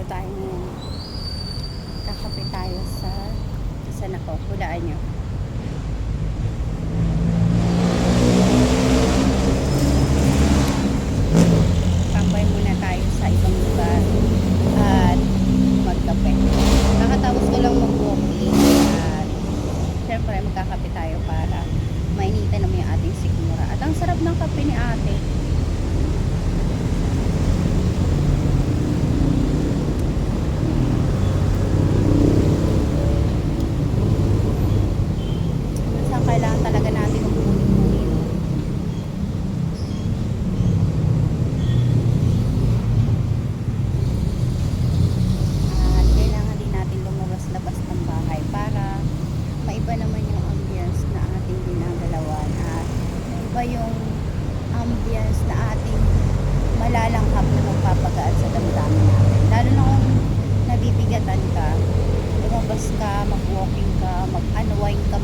tayo ngayon. Kakape tayo sa saan ako, hulaan nyo. Tambay muna tayo sa ibang lugar at magkape. Kakatapos ko lang mag-walking at syempre magkakape tayo para mainitan naman yung ating sikmura. At ang sarap ng kape ni ate. Kailangan talaga natin magmuni-muni, no? At kailangan din natin lumabas-labas ng bahay para maiba naman yung ambience na ating ginagalawan at maiba yung ambience na ating malalanghap na magpapagaan sa damdamin natin. Lalo na kung nabibigatan ka, lumabas ka, mag-walking ka, mag-unwind ka,